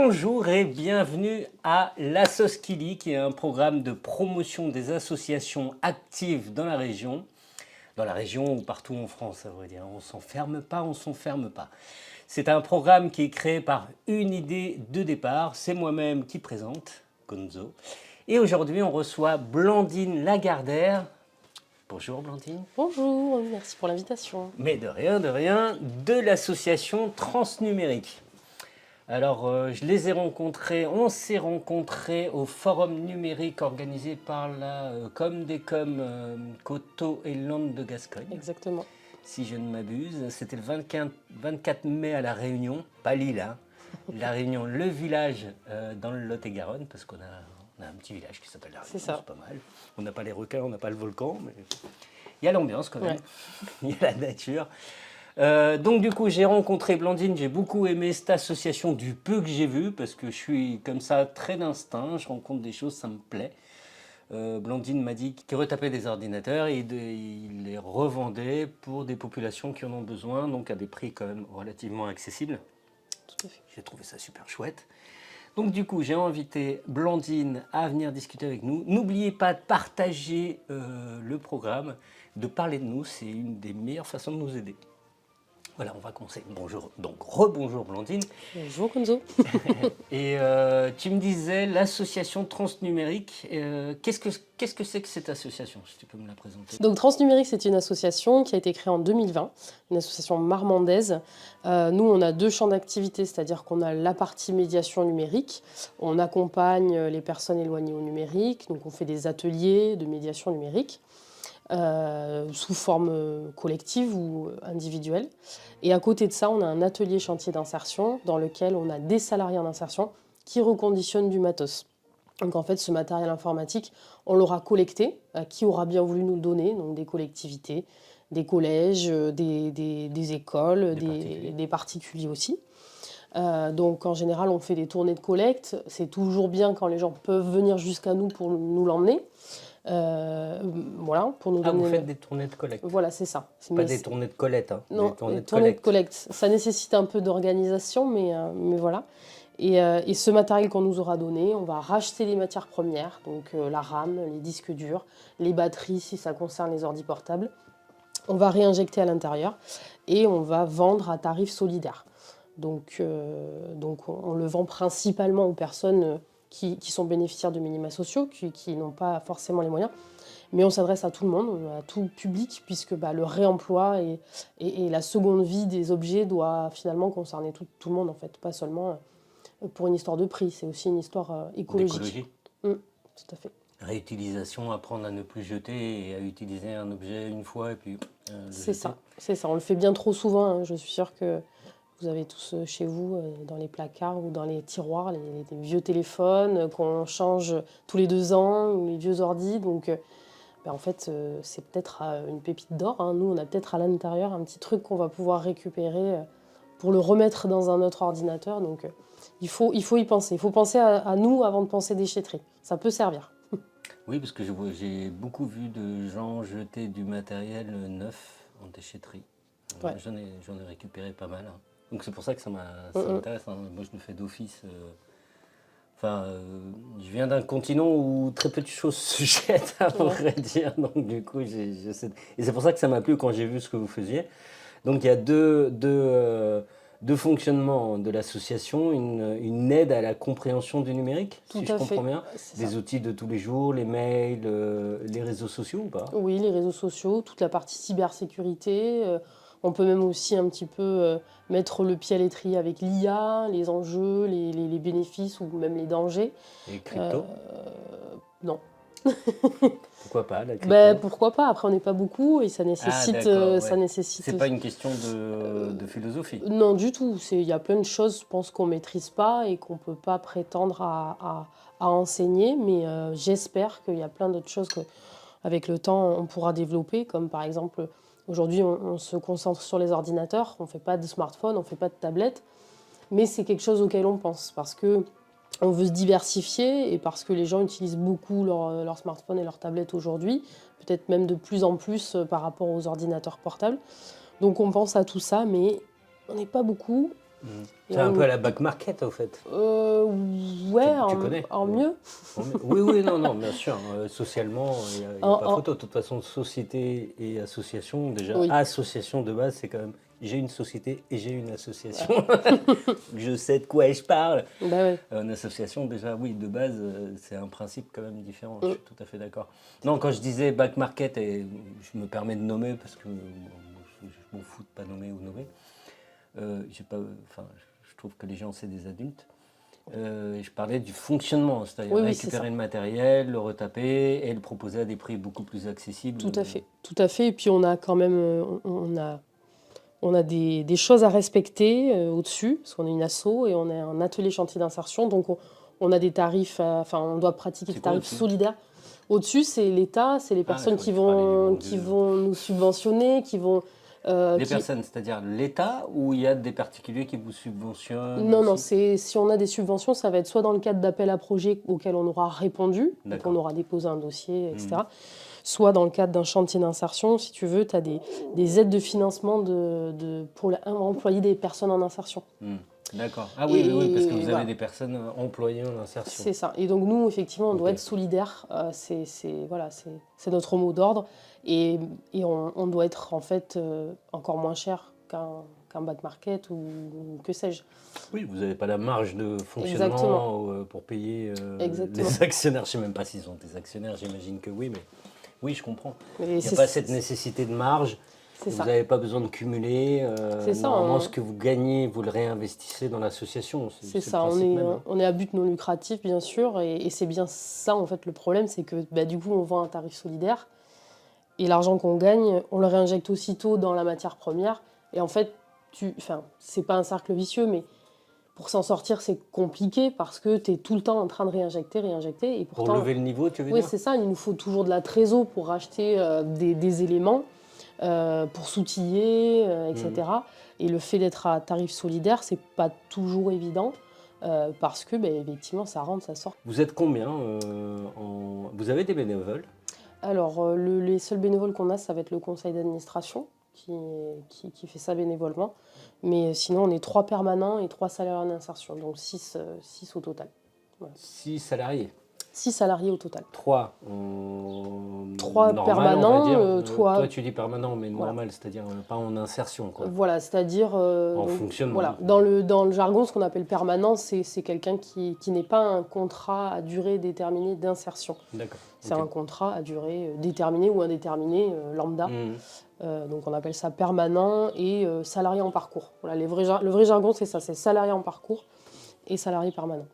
Bonjour et bienvenue à l'Assoskili, qui est un programme de promotion des associations actives dans la région ou partout en France, à vrai dire. On ne s'enferme pas, on ne s'enferme pas. C'est un programme qui est créé par une idée de départ. C'est moi-même qui présente, Gonzo. Et aujourd'hui, on reçoit Blandine Lagardère. Bonjour Blandine. Bonjour, merci pour l'invitation. Mais de rien, de l'association Transnumérique. Alors, je les ai rencontrés, on s'est rencontrés au forum numérique organisé par la Com des Com Coteaux et Landes de Gascogne. Exactement. Si je ne m'abuse, c'était le 24 mai à La Réunion, pas Lille, hein. La Réunion, le village dans le Lot-et-Garonne, parce qu'on a un petit village qui s'appelle La Réunion, c'est pas mal. On n'a pas les requins, on n'a pas le volcan, mais il y a l'ambiance quand même, il y a la nature. Donc du coup j'ai rencontré Blandine, j'ai beaucoup aimé cette association du peu que j'ai vu parce que je suis comme ça très d'instinct, je rencontre des choses, ça me plaît. Blandine m'a dit qu'il retapait des ordinateurs et il les revendait pour des populations qui en ont besoin, donc à des prix quand même relativement accessibles. Tout à fait. J'ai trouvé ça super chouette. Donc du coup j'ai invité Blandine à venir discuter avec nous. N'oubliez pas de partager le programme, de parler de nous, c'est une des meilleures façons de nous aider. Voilà, on va commencer. Bonjour, donc rebonjour Blandine. Bonjour Gonzo. Et tu me disais l'association Transnumérique. Qu'est-ce que c'est que cette association, si tu peux me la présenter? Donc Transnumérique, c'est une association qui a été créée en 2020, une association marmandaise. Nous, on a deux champs d'activité, c'est-à-dire qu'on a la partie médiation numérique. On accompagne les personnes éloignées au numérique, donc on fait des ateliers de médiation numérique. Sous forme collective ou individuelle. Et à côté de ça, on a un atelier chantier d'insertion dans lequel on a des salariés en insertion qui reconditionnent du matos. Donc en fait, ce matériel informatique, on l'aura collecté, qui aura bien voulu nous le donner, donc des collectivités, des collèges, des écoles, des particuliers aussi. Donc en général, on fait des tournées de collecte. C'est toujours bien quand les gens peuvent venir jusqu'à nous pour nous l'emmener. Voilà, pour nous donner... vous faites des tournées de collecte? Voilà, c'est ça. Pas des tournées de collecte, hein. Non, des tournées de collecte. Ça nécessite un peu d'organisation, mais voilà. Et ce matériel qu'on nous aura donné, on va racheter les matières premières, donc la RAM, les disques durs, les batteries si ça concerne les ordi portables. On va réinjecter à l'intérieur et on va vendre à tarif solidaire. Donc on le vend principalement aux personnes qui sont bénéficiaires de minima sociaux, qui n'ont pas forcément les moyens. Mais on s'adresse à tout le monde, à tout public, puisque le réemploi et la seconde vie des objets doit finalement concerner tout le monde, en fait, pas seulement pour une histoire de prix, c'est aussi une histoire écologique. Tout à fait. Réutilisation, apprendre à ne plus jeter et à utiliser un objet une fois et puis c'est ça, on le fait bien trop souvent, hein. Je suis sûre que vous avez tous chez vous, dans les placards ou dans les tiroirs, les vieux téléphones qu'on change tous les 2 ans, ou les vieux ordis, donc... en fait, c'est peut-être une pépite d'or, hein. Nous, on a peut-être à l'intérieur un petit truc qu'on va pouvoir récupérer pour le remettre dans un autre ordinateur. Donc, il faut y penser. Il faut penser à nous avant de penser déchetterie. Ça peut servir. Oui, parce que j'ai beaucoup vu de gens jeter du matériel neuf en déchetterie. Ouais. J'en ai récupéré pas mal, hein. Donc c'est pour ça que ça m'intéresse, hein. Moi, je le fais d'office. Je viens d'un continent où très peu de choses se jettent, à vrai dire. Donc du coup, et c'est pour ça que ça m'a plu quand j'ai vu ce que vous faisiez. Donc il y a deux fonctionnements de l'association, une aide à la compréhension du numérique, si je comprends bien, des outils de tous les jours, les mails, les réseaux sociaux ou pas? Oui, les réseaux sociaux, toute la partie cybersécurité. On peut même aussi un petit peu mettre le pied à l'étrier avec l'IA, les enjeux, les bénéfices ou même les dangers. Et crypto? Non. Pourquoi pas la crypto? Pourquoi pas? Après, on n'est pas beaucoup et ça nécessite... ça nécessite... C'est pas une question de philosophie? Non, du tout. Il y a plein de choses, je pense, qu'on ne maîtrise pas et qu'on ne peut pas prétendre à enseigner. Mais j'espère qu'il y a plein d'autres choses qu'avec le temps, on pourra développer. Comme par exemple, aujourd'hui, on se concentre sur les ordinateurs. On ne fait pas de smartphone, on ne fait pas de tablette. Mais c'est quelque chose auquel on pense parce que on veut se diversifier et parce que les gens utilisent beaucoup leur smartphone et leur tablette aujourd'hui, peut-être même de plus en plus par rapport aux ordinateurs portables. Donc on pense à tout ça, mais on n'est pas beaucoup. C'est un peu à la back market, au fait. Ouais, Tu connais mieux. Oui, non, bien sûr. Socialement, il n'y a pas photo. De toute façon, société et association, déjà, association de base, c'est quand même j'ai une société et j'ai une association. Ouais. Je sais de quoi je parle. Une association, déjà, oui, de base, c'est un principe quand même différent. Je suis tout à fait d'accord. Non, quand je disais back market, et je me permets de nommer parce que je m'en fous de pas nommer ou nommer. Je trouve que les gens, c'est des adultes. Je parlais du fonctionnement, c'est-à-dire récupérer le matériel, le retaper et le proposer à des prix beaucoup plus accessibles. Tout à fait. Et puis on a quand même on a des choses à respecter au-dessus, parce qu'on est une asso et on est un atelier chantier d'insertion, donc on a des tarifs, on doit pratiquer des tarifs solidaires. Au-dessus, c'est l'État, c'est les personnes qui vont nous subventionner, qui vont... les personnes, c'est-à-dire l'État, ou il y a des particuliers qui vous subventionnent? Non, si on a des subventions, ça va être soit dans le cadre d'appels à projets auxquels on aura répondu, donc on aura déposé un dossier, etc. Soit dans le cadre d'un chantier d'insertion, si tu veux, tu as des aides de financement pour employer des personnes en insertion. D'accord. Ah oui, parce que vous avez des personnes employées en insertion. C'est ça. Et donc nous, effectivement, on doit être solidaire. C'est notre mot d'ordre. Et on doit être en fait encore moins cher qu'un back market ou que sais-je. Oui, vous n'avez pas la marge de fonctionnement pour payer les actionnaires. Je ne sais même pas s'ils sont des actionnaires, j'imagine que oui, mais oui, je comprends. Il n'y a pas cette nécessité de marge. Vous n'avez pas besoin de cumuler. Normalement, ce que vous gagnez, vous le réinvestissez dans l'association. C'est ça, on est à but non lucratif, bien sûr. Et c'est bien ça, en fait, le problème, c'est que du coup, on vend un tarif solidaire. Et l'argent qu'on gagne, on le réinjecte aussitôt dans la matière première. Et en fait, c'est pas un cercle vicieux, mais pour s'en sortir, c'est compliqué parce que tu es tout le temps en train de réinjecter. Et pourtant, pour lever le niveau, tu veux dire ? Oui, c'est ça. Il nous faut toujours de la trésor pour acheter des éléments, pour s'outiller, etc. Et le fait d'être à tarif solidaire, c'est pas toujours évident. Parce que, effectivement, ça rentre, ça sort. Vous êtes combien Vous avez des bénévoles ? Alors, les seuls bénévoles qu'on a, ça va être le conseil d'administration qui fait ça bénévolement. Mais sinon, on est 3 permanents et 3 salariés en insertion, donc 6 au total. Voilà. 6 salariés 6 salariés au total. 3 normal, permanents. On va dire. Toi, tu dis permanent, mais normal, c'est-à-dire pas en insertion, quoi. Voilà, c'est-à-dire... en fonctionnement. Voilà. Dans le jargon, ce qu'on appelle permanent, c'est quelqu'un qui n'est pas un contrat à durée déterminée d'insertion. D'accord. C'est un contrat à durée déterminée ou indéterminée, lambda. Donc on appelle ça permanent et salarié en parcours. Voilà, le vrai jargon, c'est ça, c'est salarié en parcours et salarié permanent.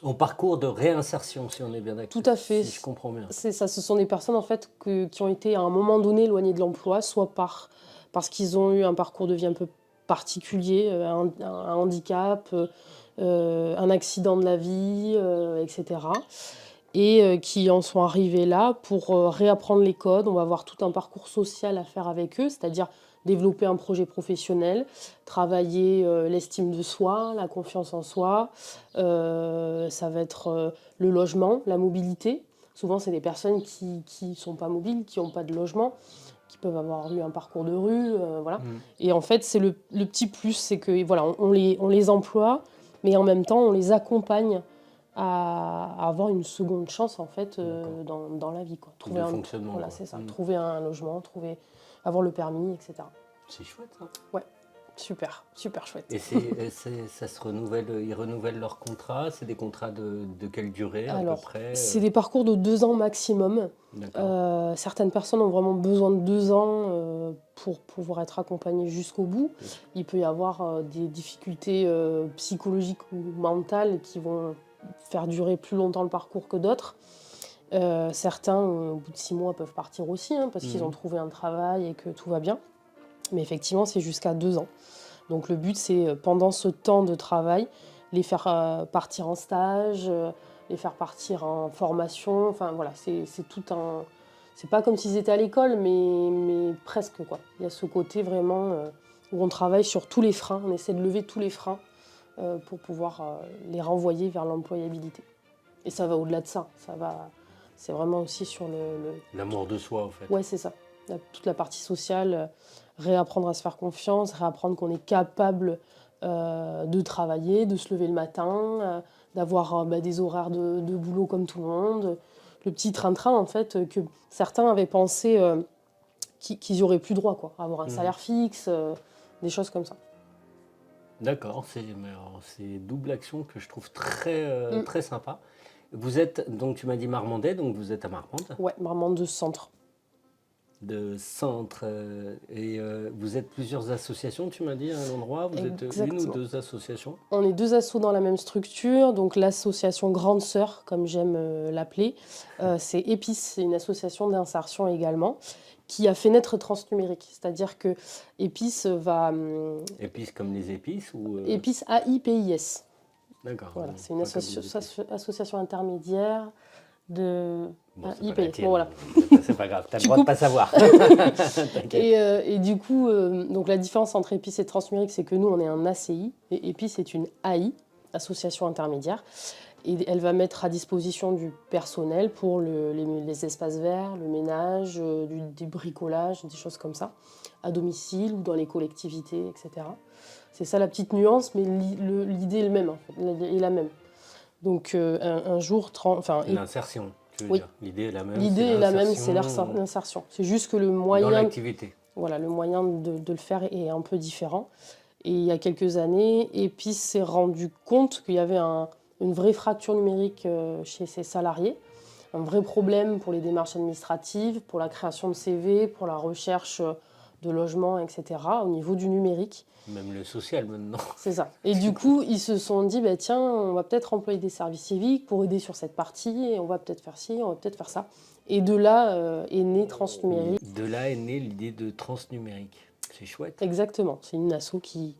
En parcours de réinsertion, si on est bien d'accord. Tout à fait. Si je comprends bien. C'est ça, ce sont des personnes en fait qui ont été à un moment donné éloignées de l'emploi, soit parce qu'ils ont eu un parcours de vie un peu particulier, un handicap, un accident de la vie, etc. Et qui en sont arrivés là pour réapprendre les codes. On va avoir tout un parcours social à faire avec eux, c'est-à-dire développer un projet professionnel, travailler l'estime de soi, la confiance en soi. Ça va être le logement, la mobilité. Souvent, c'est des personnes qui ne sont pas mobiles, qui n'ont pas de logement, qui peuvent avoir eu un parcours de rue. Voilà. Et en fait, c'est le petit plus, c'est que voilà, on les emploie, mais en même temps, on les accompagne à avoir une seconde chance en fait dans la vie, quoi. Trouver un fonctionnement. Voilà, c'est ça. Trouver un logement, avoir le permis, etc. C'est chouette, ça. Ouais, super chouette. Et ça se renouvelle, ils renouvellent leur contrat. C'est des contrats de quelle durée à peu près C'est des parcours de 2 ans maximum. Certaines personnes ont vraiment besoin de 2 ans pour pouvoir être accompagnées jusqu'au bout. Il peut y avoir des difficultés psychologiques ou mentales qui vont faire durer plus longtemps le parcours que d'autres. Certains, au bout de 6 mois, peuvent partir aussi, parce qu'ils ont trouvé un travail et que tout va bien. Mais effectivement, c'est jusqu'à 2 ans. Donc le but, c'est pendant ce temps de travail, les faire partir en stage, les faire partir en formation. Enfin voilà, c'est tout un... C'est pas comme s'ils étaient à l'école, mais presque, quoi. Il y a ce côté vraiment où on travaille sur tous les freins, on essaie de lever tous les freins pour pouvoir les renvoyer vers l'employabilité. Et ça va au-delà de ça. C'est vraiment aussi sur l'amour de soi, en fait. Ouais, c'est ça. Toute la partie sociale, réapprendre à se faire confiance, réapprendre qu'on est capable de travailler, de se lever le matin, d'avoir des horaires de boulot comme tout le monde. Le petit train-train, en fait, que certains avaient pensé qu'ils n'y auraient plus droit, quoi, à avoir un salaire fixe, des choses comme ça. D'accord, c'est double action que je trouve très, très sympa. Vous êtes, donc tu m'as dit Marmandais, donc vous êtes à Marmande. Ouais, Marmande de centre. De centre. Et vous êtes plusieurs associations, tu m'as dit, à un endroit. Vous êtes une ou deux associations? On est 2 assos dans la même structure. Donc l'association Grande Sœur, comme j'aime l'appeler, c'est EPIS, c'est une association d'insertion également, qui a fait naître Transnumérique. C'est-à-dire que EPIS va... Épices comme les épices ou EPIS, AIPIS. D'accord. Voilà, c'est une association intermédiaire de... Bon, c'est IPS. pas Bon, voilà. C'est pas grave, t'as le droit de pas savoir. Et du coup, donc la différence entre EPIS et Transnumérique, c'est que nous, on est un ACI, et EPIS est une AI, association intermédiaire, et elle va mettre à disposition du personnel pour les espaces verts, le ménage, du bricolage, des choses comme ça, à domicile ou dans les collectivités, etc. C'est ça la petite nuance, mais l'idée est la même, en fait, est la même. Donc un jour... L'insertion. Oui. L'idée est la même. L'idée est la même, c'est l'insertion. C'est juste que le moyen, dans l'activité. Voilà, le moyen de le faire est un peu différent. Et il y a quelques années, EPIS s'est rendu compte qu'il y avait une vraie fracture numérique chez ses salariés, un vrai problème pour les démarches administratives, pour la création de CV, pour la recherche de logement, etc., au niveau du numérique. Même le social maintenant. C'est ça. Et du coup, ils se sont dit, tiens, on va peut-être employer des services civiques pour aider sur cette partie, et on va peut-être faire ci, on va peut-être faire ça. Et de là est né Transnumérique. De là est née l'idée de Transnumérique. C'est chouette. Exactement. C'est une asso qui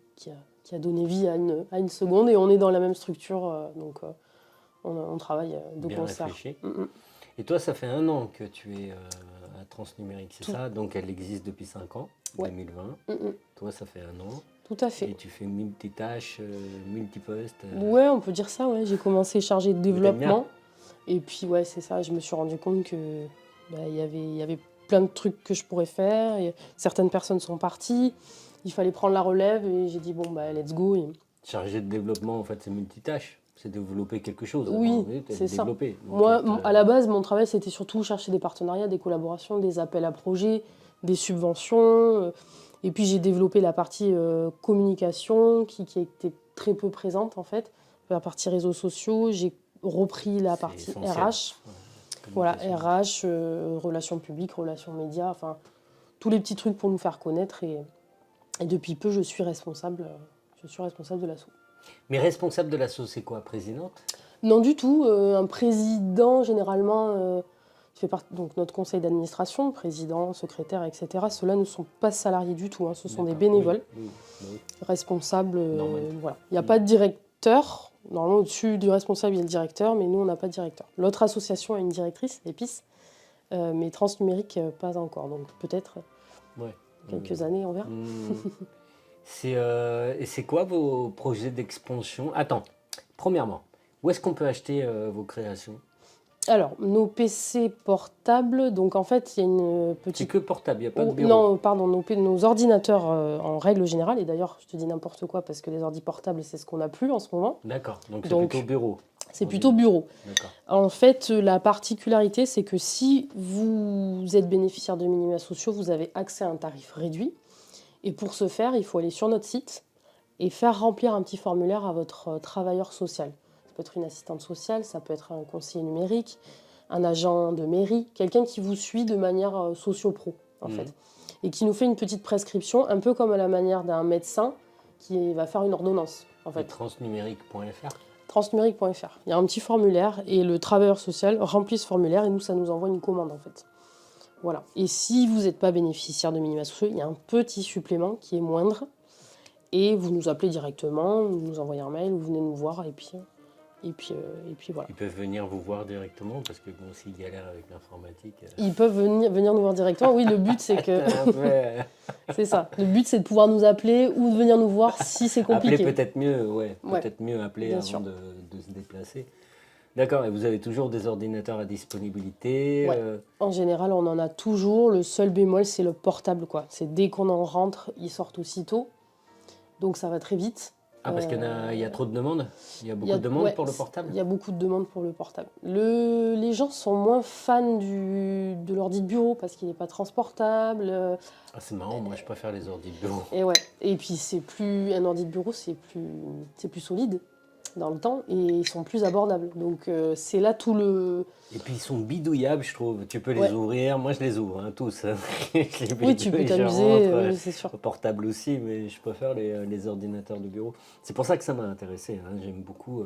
a donné vie à une seconde, et on est dans la même structure, donc on travaille de bien concert. Réfléchi. Et toi, ça fait 1 an que tu es à Transnumérique, c'est ça? Donc elle existe depuis 5 ans, 2020. Toi, ça fait 1 an. Tout à fait. Et tu fais multitâches, multipostes. Ouais, on peut dire ça, ouais. J'ai commencé chargée de développement. Et puis, ouais, c'est ça, je me suis rendu compte que y avait plein de trucs que je pourrais faire. Et certaines personnes sont parties. Il fallait prendre la relève et j'ai dit, let's go. Et... Chargé de développement, en fait, c'est multitâche. C'est développer quelque chose. Oui, c'est ça. Donc, moi, à la base, mon travail, c'était surtout chercher des partenariats, des collaborations, des appels à projets, des subventions. Et puis, j'ai développé la partie communication qui a été très peu présente, en fait. La partie réseaux sociaux, j'ai repris la partie RH. Voilà, RH, relations publiques, relations médias, enfin, tous les petits trucs pour nous faire connaître. Et depuis peu, je suis responsable de l'asso. Mais responsable de l'asso, c'est quoi? Présidente? Non, du tout. Un président, généralement, fait partie donc notre conseil d'administration, président, secrétaire, etc. Ceux-là ne sont pas salariés du tout. Hein. Ce sont des bénévoles, responsables. Voilà. Il n'y a pas de directeur. Normalement, au-dessus du responsable, il y a le directeur, mais nous, on n'a pas de directeur. L'autre association a une directrice, EPIS, mais Transnumérique, pas encore. Donc peut-être quelques années, on verra. Et c'est quoi vos projets d'expansion? Attends, premièrement, où est-ce qu'on peut acheter vos créations? Alors, nos PC portables, donc en fait, il y a une petite... C'est que portable, il n'y a pas de bureau? Non, pardon, nos ordinateurs en règle générale, et d'ailleurs, je te dis n'importe quoi parce que les ordi portables, c'est ce qu'on n'a plus en ce moment. D'accord, donc c'est plutôt bureau. C'est plutôt bureau. D'accord. En fait, la particularité, c'est que si vous êtes bénéficiaire de minima sociaux, vous avez accès à un tarif réduit. Et pour ce faire, il faut aller sur notre site et faire remplir un petit formulaire à votre travailleur social. Ça peut être une assistante sociale, ça peut être un conseiller numérique, un agent de mairie, quelqu'un qui vous suit de manière socio-pro, en fait. Et qui nous fait une petite prescription, un peu comme à la manière d'un médecin qui va faire une ordonnance, en fait. Transnumérique.fr. Transnumérique.fr. Il y a un petit formulaire et le travailleur social remplit ce formulaire et nous, ça nous envoie une commande, en fait. Voilà. Et si vous n'êtes pas bénéficiaire de minima sociaux, il y a un petit supplément qui est moindre. Et vous nous appelez directement, vous nous envoyez un mail, vous venez nous voir et puis voilà. Ils peuvent venir vous voir directement parce que bon, s'ils galèrent avec l'informatique... Ils peuvent venir nous voir directement. Oui, le but c'est que... c'est ça. Le but c'est de pouvoir nous appeler ou de venir nous voir si c'est compliqué. Appeler peut-être mieux, peut-être mieux appeler avant de se déplacer. D'accord, et vous avez toujours des ordinateurs à disponibilité? En général, on en a toujours. Le seul bémol, c'est le portable, quoi. C'est dès qu'on en rentre, ils sortent aussitôt. Donc ça va très vite. Ah, parce il y a trop de demandes? Il y a beaucoup de demandes pour le portable? Il y a beaucoup de demandes pour le portable. Les gens sont moins fans de l'ordi de bureau parce qu'il n'est pas transportable. Ah, c'est marrant, moi je préfère les ordi de bureau. Et puis un ordi de bureau, c'est plus solide dans le temps et ils sont plus abordables. Donc c'est là tout le... Et puis ils sont bidouillables, je trouve. Tu peux les ouvrir, moi je les ouvre, hein, tous. Oui, tu peux t'amuser, oui, c'est sûr. Au portable aussi, mais je préfère les ordinateurs de bureau. C'est pour ça que ça m'a intéressé, hein. J'aime beaucoup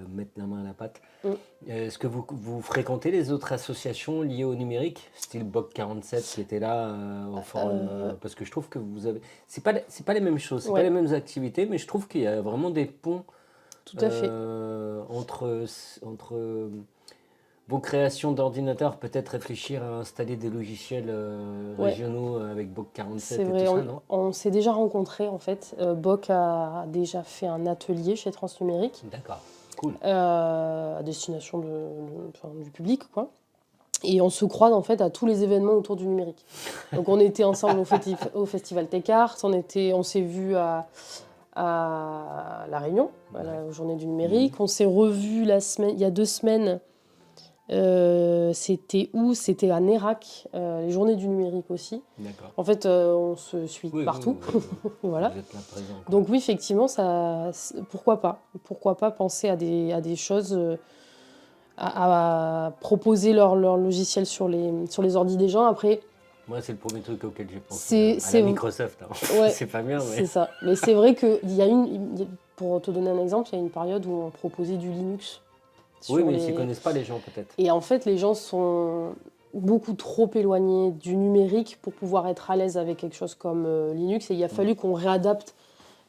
mettre la main à la pâte. Est-ce que vous fréquentez les autres associations liées au numérique, style BOC 47 qui était là au forum parce que je trouve que vous avez... C'est pas les mêmes choses, c'est pas les mêmes activités, mais je trouve qu'il y a vraiment des ponts tout à fait. entre vos créations d'ordinateurs, peut-être réfléchir à installer des logiciels régionaux avec BOC 47 c'est vrai, tout ça, non? on s'est déjà rencontrés en fait. BOC a déjà fait un atelier chez Transnumérique. D'accord, cool. À destination du public, quoi. Et on se croise en fait à tous les événements autour du numérique. Donc on était ensemble au Festival Techart, on s'est vus à La Réunion, à la journée du numérique. On s'est revus il y a 2 semaines. C'était où? C'était à Nérac, les journées du numérique aussi. D'accord. En fait, on se suit partout. Voilà. Vous êtes là présent, quoi. Donc oui, effectivement, pourquoi pas? Pourquoi pas penser à des choses, à proposer leur logiciel sur les ordis des gens. Après, moi, c'est le premier truc auquel j'ai pensé. À la Microsoft. Hein. Ouais, c'est pas bien, mais... C'est ça. Mais c'est vrai que pour te donner un exemple, il y a une période où on proposait du Linux. Oui, mais ils ne connaissent pas les gens, peut-être. Et en fait, les gens sont beaucoup trop éloignés du numérique pour pouvoir être à l'aise avec quelque chose comme Linux. Et il a fallu qu'on réadapte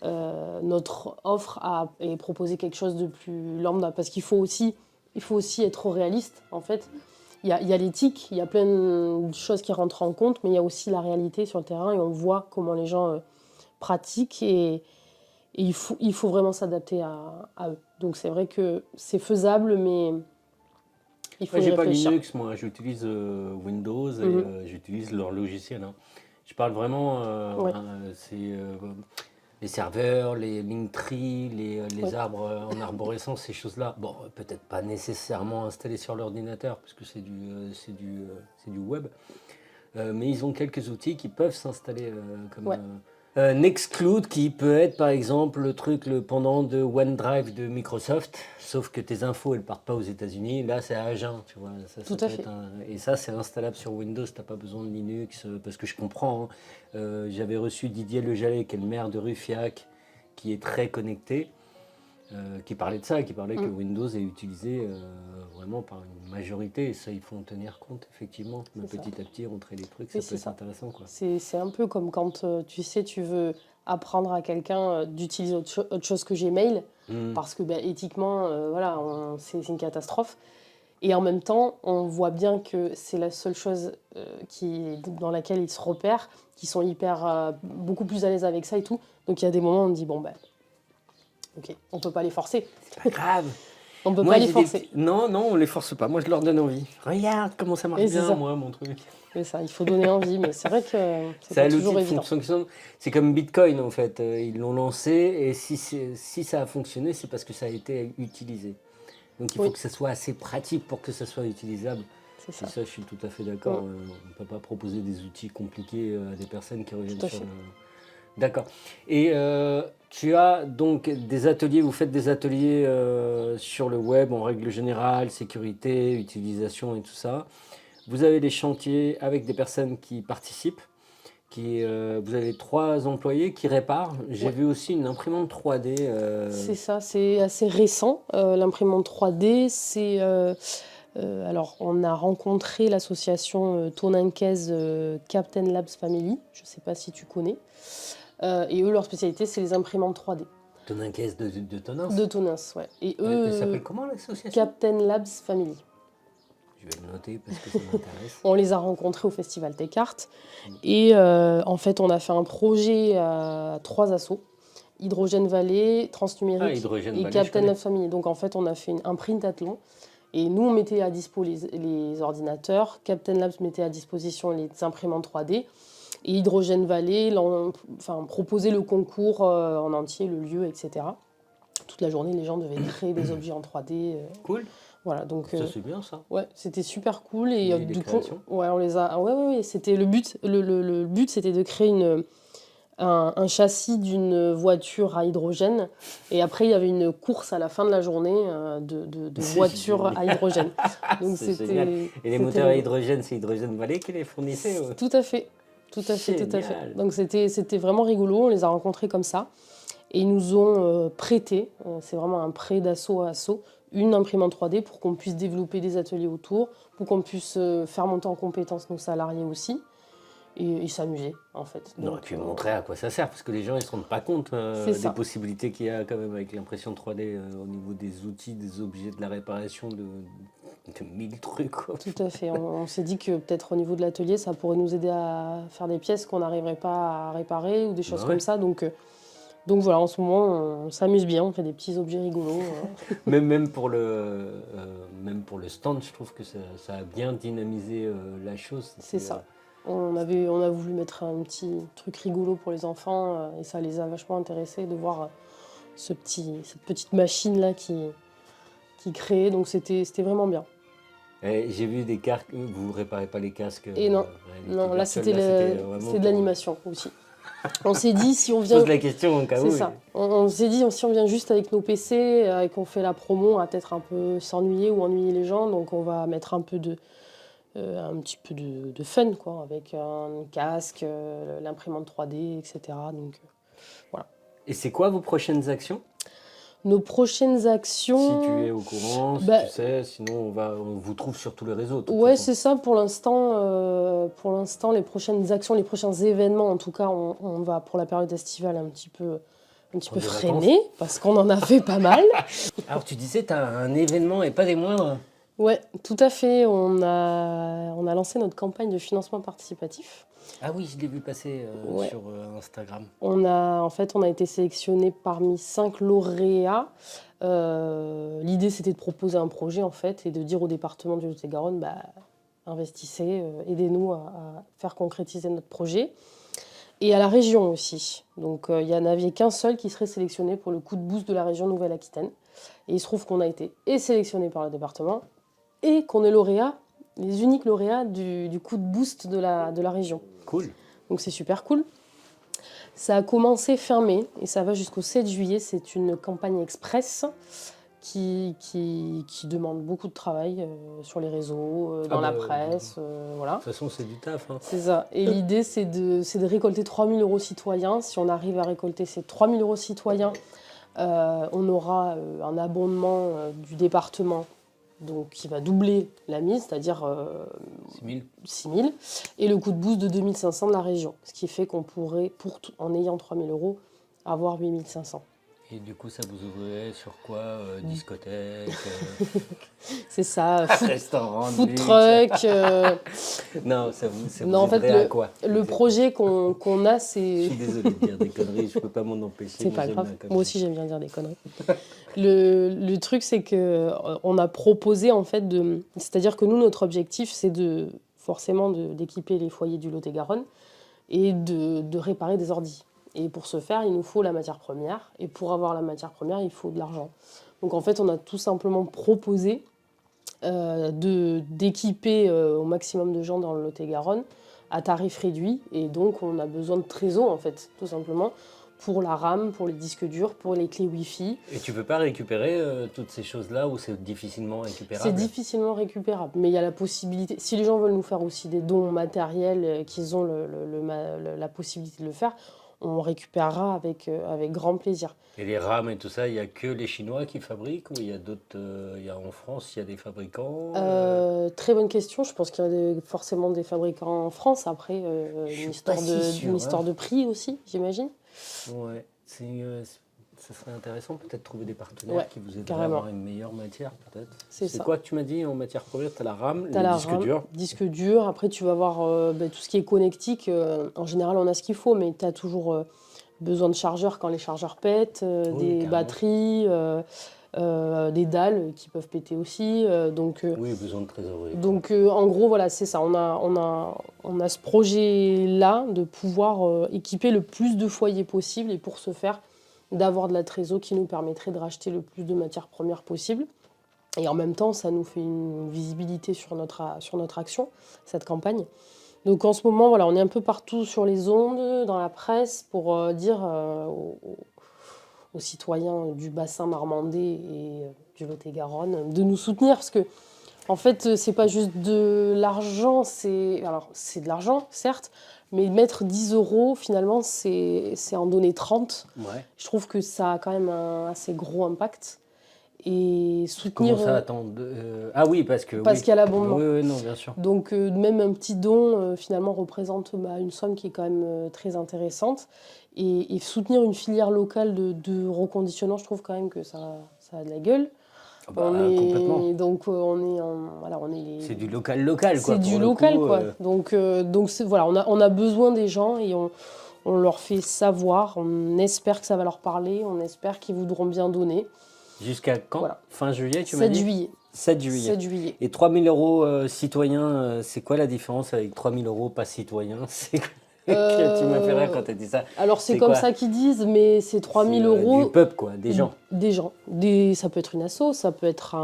notre offre et proposer quelque chose de plus lambda. Parce qu'il faut aussi être réaliste, en fait. Il y a l'éthique, il y a plein de choses qui rentrent en compte, mais il y a aussi la réalité sur le terrain et on voit comment les gens pratiquent et il faut vraiment s'adapter à eux. Donc c'est vrai que c'est faisable, mais il faut y réfléchir. J'ai pas Linux, moi, j'utilise Windows et j'utilise leur logiciel. Hein. Je parle vraiment, les serveurs, les Linktree, les arbres en arborescence, ces choses-là. Bon, peut-être pas nécessairement installés sur l'ordinateur, parce que c'est du web. Mais ils ont quelques outils qui peuvent s'installer comme... Nextcloud qui peut être par exemple le pendant de OneDrive de Microsoft, sauf que tes infos elles partent pas aux États-Unis, là c'est à Agen, tu vois. Tout à fait. Et ça c'est installable sur Windows, t'as pas besoin de Linux, parce que je comprends. Hein. J'avais reçu Didier Lejallet qui est le maire de Ruffiac, qui est très connecté, qui parlait de ça, qui parlait que Windows est utilisé vraiment par une majorité, et ça il faut en tenir compte effectivement, mais petit à petit rentrer les trucs, ça peut être intéressant, quoi. C'est un peu comme quand tu veux apprendre à quelqu'un d'utiliser autre chose que Gmail, parce que éthiquement, c'est une catastrophe. Et en même temps, on voit bien que c'est la seule chose dans laquelle ils se repèrent, qui sont beaucoup plus à l'aise avec ça et tout. Donc il y a des moments où on dit, ok, on peut pas les forcer. C'est pas grave. On peut pas les forcer. Non, on les force pas. Moi, je leur donne envie. Regarde comment ça marche bien, moi, mon truc. C'est ça, il faut donner envie, mais c'est vrai que c'est pas toujours évident. C'est comme Bitcoin, en fait. Ils l'ont lancé et si ça a fonctionné, c'est parce que ça a été utilisé. Donc, il faut que ça soit assez pratique pour que ça soit utilisable. C'est ça. Et ça, je suis tout à fait d'accord. On ne peut pas proposer des outils compliqués à des personnes qui reviennent sur le... D'accord. Et tu as donc des ateliers, vous faites des ateliers sur le web en règle générale, sécurité, utilisation et tout ça. Vous avez des chantiers avec des personnes qui participent. Vous avez 3 employés qui réparent. J'ai vu aussi une imprimante 3D. C'est ça, c'est assez récent. L'imprimante 3D, c'est... alors, on a rencontré l'association tournaincaise Captain Labs Family. Je ne sais pas si tu connais. Et eux, leur spécialité, c'est les imprimantes 3D. Tournaincaise de Tonins? De Tonins, ouais. Et eux, elle s'appelle comment l'association? Captain Labs Family. Je vais le noter parce que ça m'intéresse. On les a rencontrés au Festival Techart. Et en fait, on a fait un projet à 3 assos. Hydrogène Valley, Transnumérique et Captain Labs Family. Donc en fait, on a fait un printathlon. Et nous, on mettait à dispo les ordinateurs. Captain Labs mettait à disposition les imprimantes 3D. Et Hydrogène Vallée proposait le concours en entier, le lieu, etc. Toute la journée, les gens devaient créer des objets en 3D. Cool. Voilà, donc Ça c'est bien ça. ouais, c'était super cool et Des du coup, créations. ouais, on les a. Ouais, c'était le but. Le but, c'était de créer un châssis d'une voiture à hydrogène. Et après, il y avait une course à la fin de la journée de voitures à hydrogène. Donc C'est génial. Et les moteurs à hydrogène, c'est Hydrogène Vallée qui les fournissait Tout à fait. Tout à fait. Donc c'était vraiment rigolo. On les a rencontrés comme ça. Et ils nous ont prêté, c'est vraiment un prêt d'assaut à assaut, une imprimante 3D pour qu'on puisse développer des ateliers autour, pour qu'on puisse faire monter en compétence nos salariés aussi. Et s'amuser en fait. Donc, et puis montrer à quoi ça sert, parce que les gens ils ne se rendent pas compte des possibilités qu'il y a quand même avec l'impression 3D au niveau des outils, des objets, de la réparation, de 1000 trucs. Quoi. Tout à fait. On s'est dit que peut-être au niveau de l'atelier, ça pourrait nous aider à faire des pièces qu'on n'arriverait pas à réparer ou des choses comme ça. Donc voilà, en ce moment, on s'amuse bien, on fait des petits objets rigolos. même pour le stand, je trouve que ça a bien dynamisé la chose. C'est ça. On a voulu mettre un petit truc rigolo pour les enfants et ça les a vachement intéressés de voir cette petite machine-là qui créait. Donc c'était vraiment bien. J'ai vu des casques, vous ne réparez pas les casques. Et non, là c'était de l'animation aussi. On s'est dit si on vient. Pose la question en cas où. C'est ça. On s'est dit si on vient juste avec nos PC et qu'on fait la promo, on va peut-être un peu s'ennuyer ou ennuyer les gens. Donc on va mettre un petit peu de fun quoi, avec un casque, l'imprimante 3D, etc. Donc voilà. Et c'est quoi vos prochaines actions ? Nos prochaines actions. Si tu es au courant, si tu sais, sinon on vous trouve sur tous les réseaux. Ouais, c'est ça pour l'instant. Les prochaines actions, les prochains événements, en tout cas, on va pour la période estivale un petit peu freiner parce qu'on en a fait pas mal. Alors tu disais, tu as un événement et pas des moindres. Ouais, tout à fait. On a lancé notre campagne de financement participatif. Ah oui, je l'ai vu passer sur Instagram. On a été sélectionné parmi 5 lauréats. L'idée, c'était de proposer un projet en fait et de dire au département du Lot-et-Garonne, investissez, aidez-nous à faire concrétiser notre projet. Et à la région aussi. Donc il n'y en avait qu'un seul qui serait sélectionné pour le coup de boost de la région Nouvelle-Aquitaine. Et il se trouve qu'on a été sélectionné par le département et qu'on est lauréat, les uniques lauréats du coup de boost de la région. Cool. Donc c'est super cool. Ça a commencé fin mai et ça va jusqu'au 7 juillet. C'est une campagne express qui demande beaucoup de travail sur les réseaux, dans la presse. Voilà. De toute façon, c'est du taf. Hein. C'est ça. Et l'idée, c'est de récolter 3 000 € citoyens. Si on arrive à récolter ces 3 000 € citoyens, on aura un abondement du département donc, qui va doubler la mise, c'est-à-dire 6 000. Et le coup de boost de 2 500 de la région. Ce qui fait qu'on pourrait, en ayant 3 000 €, avoir 8 500. Et du coup, ça vous ouvrirait sur quoi discothèque C'est ça, restaurant, food truck. Non, ça vous non, en fait, à quoi le projet qu'on a, c'est... Je suis désolé de dire des conneries, je ne peux pas m'en empêcher. C'est pas grave, moi aussi j'aime bien dire des conneries. Le truc, c'est qu'on a proposé, en fait, c'est-à-dire que nous, notre objectif, c'est forcément d'équiper les foyers du Lot-et-Garonne et de réparer des ordis. Et pour ce faire, il nous faut la matière première. Et pour avoir la matière première, il faut de l'argent. Donc en fait, on a tout simplement proposé d'équiper au maximum de gens dans le Lot-et-Garonne à tarif réduit. Et donc, on a besoin de trésors, en fait, tout simplement, pour la RAM, pour les disques durs, pour les clés Wi-Fi. Et tu ne peux pas récupérer toutes ces choses-là ou c'est difficilement récupérable ? C'est difficilement récupérable, mais il y a la possibilité. Si les gens veulent nous faire aussi des dons matériels, qu'ils ont la possibilité de le faire, on récupérera avec grand plaisir. Et les rames et tout ça, il n'y a que les Chinois qui fabriquent ou il y a d'autres, en France, il y a des fabricants Très bonne question. Je pense qu'il y a forcément des fabricants en France. Après, une histoire de prix aussi, j'imagine. Ouais, ça serait intéressant peut-être de trouver des partenaires qui vous aident à avoir une meilleure matière peut-être. C'est quoi que tu m'as dit en matière première ? Tu as la RAM, le disque dur. Disque dur, après tu vas avoir tout ce qui est connectique. En général, on a ce qu'il faut, mais tu as toujours besoin de chargeurs quand les chargeurs pètent, des batteries. des dalles qui peuvent péter aussi. Oui, besoin de trésorerie. Donc en gros, voilà, c'est ça. On a ce projet-là de pouvoir équiper le plus de foyers possible et pour ce faire, d'avoir de la trésor qui nous permettrait de racheter le plus de matières premières possible. Et en même temps, ça nous fait une visibilité sur notre action, cette campagne. Donc en ce moment, voilà, on est un peu partout sur les ondes, dans la presse, pour dire aux citoyens du bassin marmandais et du Lot-et-Garonne de nous soutenir. Parce que, en fait, c'est pas juste de l'argent, alors c'est de l'argent, certes, mais mettre 10 euros, finalement, c'est en donner 30. Ouais. Je trouve que ça a quand même un assez gros impact. Et soutenir. Comment ça, attends Ah oui, parce qu'il y a l'abondement. Oui, non, bien sûr. Donc, même un petit don, finalement, représente une somme qui est quand même très intéressante. Et soutenir une filière locale de reconditionnement, je trouve quand même que ça a de la gueule. Complètement. Donc, c'est du local, quoi. C'est du local, quoi. Donc voilà, on a besoin des gens et on leur fait savoir. On espère que ça va leur parler. On espère qu'ils voudront bien donner. Jusqu'à quand? Voilà. Fin juillet, tu m'as dit? 7 juillet. 7 juillet. 7 juillet. Et 3 000 € citoyens, c'est quoi la différence avec 3 000 € pas citoyens? Tu m'as fait rire quand tu as dit ça. Alors c'est comme ça qu'ils disent, mais c'est 3 000 €. Du peuple, quoi, des gens. Des gens. Ça peut être une asso, ça peut être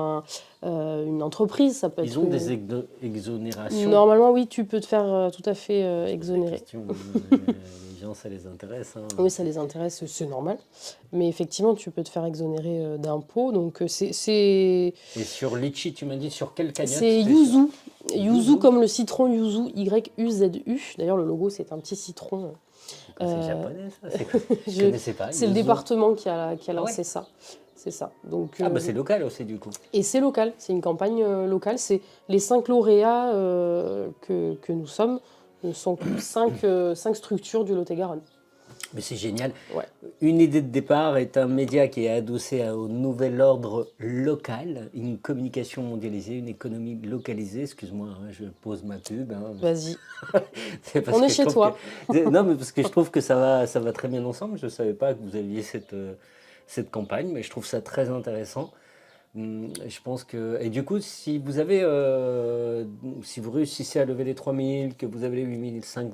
une entreprise, ça peut être... Ils ont des exonérations? Normalement, oui, tu peux te faire tout à fait exonérer. Les gens, ça les intéresse. Hein. Oui, ça les intéresse, c'est normal. Mais effectivement, tu peux te faire exonérer d'impôts. Donc c'est... Et sur litchi, tu m'as dit sur quelle cagnotte? C'est Yuzu. Yuzu comme le citron Yuzu, Y-U-Z-U. D'ailleurs, le logo, c'est un petit citron. C'est japonais, ça? Je connaissais pas. C'est le département qui a lancé ça. C'est ça. Donc, c'est local aussi, du coup. Et c'est local. C'est une campagne locale. C'est les 5 lauréats que nous sommes. Ce sont 5 structures du Lot-et-Garonne. Mais c'est génial. Ouais. Une idée de départ est un média qui est adossé au nouvel ordre local, une communication mondialisée, une économie localisée. Excuse-moi, hein, je pose ma pub. Hein. Vas-y. On est chez toi. Non, mais parce que je trouve que ça va très bien ensemble. Je ne savais pas que vous aviez cette campagne, mais je trouve ça très intéressant. Je pense que... Et du coup, si vous réussissez à lever les 3 000, que vous avez les 8 500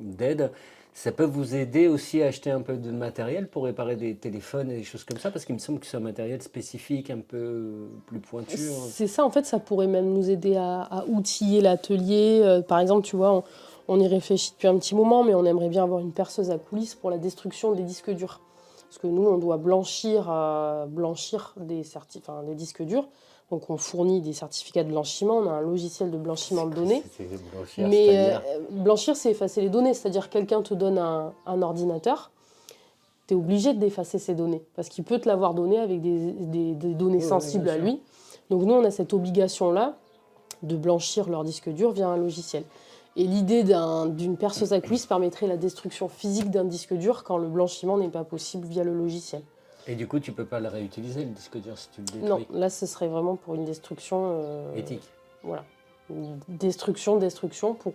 d'aide, ça peut vous aider aussi à acheter un peu de matériel pour réparer des téléphones et des choses comme ça, parce qu'il me semble que c'est un matériel spécifique, un peu plus pointu. C'est ça, en fait, ça pourrait même nous aider à outiller l'atelier. Par exemple, tu vois, on y réfléchit depuis un petit moment, mais on aimerait bien avoir une perceuse à coulisses pour la destruction des disques durs. Parce que nous, on doit blanchir des disques durs. Donc, on fournit des certificats de blanchiment. On a un logiciel de blanchiment de données. Blanchir, c'est effacer les données. C'est-à-dire, quelqu'un te donne un ordinateur, tu es obligé d'effacer ces données. Parce qu'il peut te l'avoir donné avec des données sensibles à lui. Donc, nous, on a cette obligation-là de blanchir leur disque dur via un logiciel. Et l'idée d'une perceuse à coulisses permettrait la destruction physique d'un disque dur quand le blanchiment n'est pas possible via le logiciel. Et du coup, tu ne peux pas le réutiliser, le disque dur, si tu le détruis? Non, là, ce serait vraiment pour une destruction... éthique. Voilà. Une destruction pour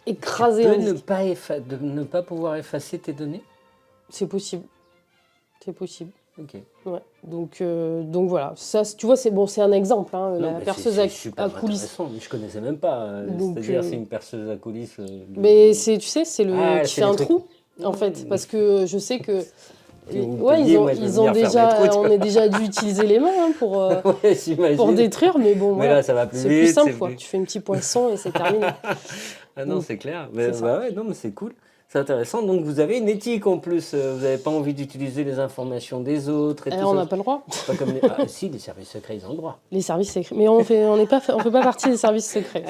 écraser un disque. De ne pas pouvoir effacer tes données? C'est possible. C'est possible. Ok. Ouais. Donc voilà, ça, tu vois, c'est un exemple. Hein, non, la perceuse à coulisses. Je connaissais même pas. C'est-à-dire, c'est une perceuse à coulisses. Mais tu sais, c'est qui fait un trou, en fait, parce que je sais que. On est déjà dû utiliser les mains pour détruire, mais bon, mais là, ça va plus vite. C'est plus simple, quoi. Tu fais un petit poinçon et c'est terminé. Ah non, c'est clair. Mais non, mais c'est cool. C'est intéressant. Donc, vous avez une éthique en plus. Vous n'avez pas envie d'utiliser les informations des autres. On n'a pas le droit. Pas comme si, les services secrets, ils ont le droit. Les services secrets. Mais on ne fait pas partie des services secrets.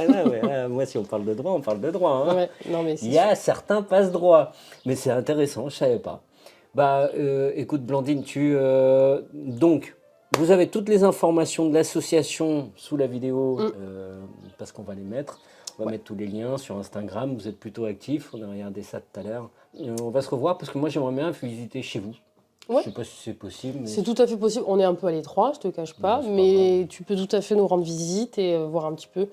Moi, si on parle de droit, on parle de droit. Hein. Ouais, non, mais il y a certains passe-droits. Mais c'est intéressant, je ne savais pas. Écoute, Blandine, donc, vous avez toutes les informations de l'association sous la vidéo, parce qu'on va les mettre. On va mettre tous les liens sur Instagram. Vous êtes plutôt actifs. On a regardé ça tout à l'heure. On va se revoir parce que moi, j'aimerais bien visiter chez vous. Ouais. Je ne sais pas si c'est possible. Mais... C'est tout à fait possible. On est un peu à l'étroit, je ne te cache pas. Mais tu peux tout à fait nous rendre visite et voir un petit peu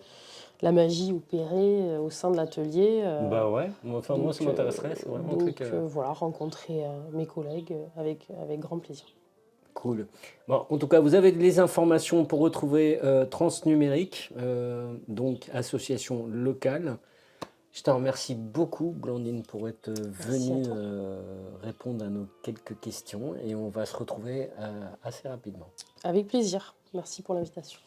la magie opérée au sein de l'atelier. Ouais. Enfin, moi, ça m'intéresserait. C'est vraiment un truc. Voilà, rencontrer mes collègues avec grand plaisir. Cool. Bon, en tout cas, vous avez les informations pour retrouver Transnumérique, donc association locale. Je te remercie beaucoup, Blandine, pour être venue répondre à nos quelques questions et on va se retrouver assez rapidement. Avec plaisir. Merci pour l'invitation.